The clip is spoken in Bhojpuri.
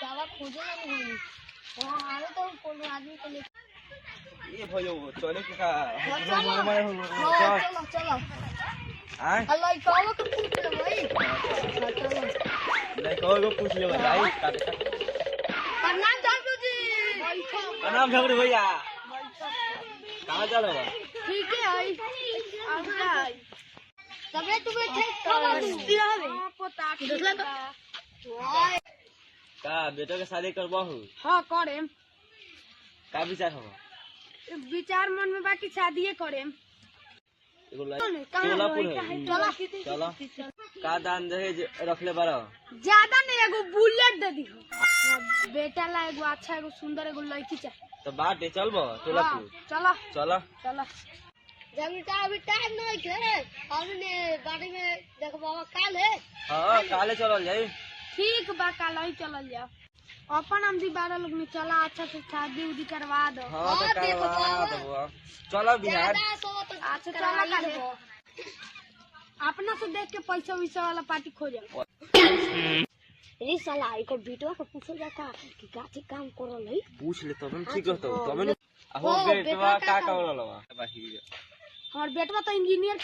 जावा खोजे ना नहीं आवे तो कोनो आदमी को ले ये भयो चले के का चलो चलो हां अल्लाह कावा को पूछ ले भाई चलो नहीं को पूछ ले भाई प्रणाम जादू जी प्रणाम झगड़ू भैया कहां जा रहे हो ठीक है आई आजा तबे तुम्हें ठीक कर दिया है पता दूसरा का बेटा के शादी करबाहु हां करेम का विचार हो विचार मन में बाकी शादीए करेम एगो सोलापुर है चलो का दान दहेज रखले बारो ज्यादा नहीं एगो बुलेट दे दी बेटा ला एगो अच्छा एगो सुंदर एगो लड़की चाहिए तो बाटे चलबो सोलापुर चलो चलो चलो जब अभी टाइम नहीं है हमने गाड़ी में देखबो काल है हां काले चलल जाई ठीक बा काल ही चलल जाओ अपन हम दी 12 लोग में चला अच्छा से शादी उदी करवा दो हां तो करवा दो चलो बिहार अच्छा चला काल अपना से देख के पैसा वैसा वाला पार्टी खोजे ए साला एको बेटवा को पूछल जाता कि काची काम करल है पूछ ले तब ठीक रहतो तब हो बेटवा का करल बा और बेटवा तो इंजीनियर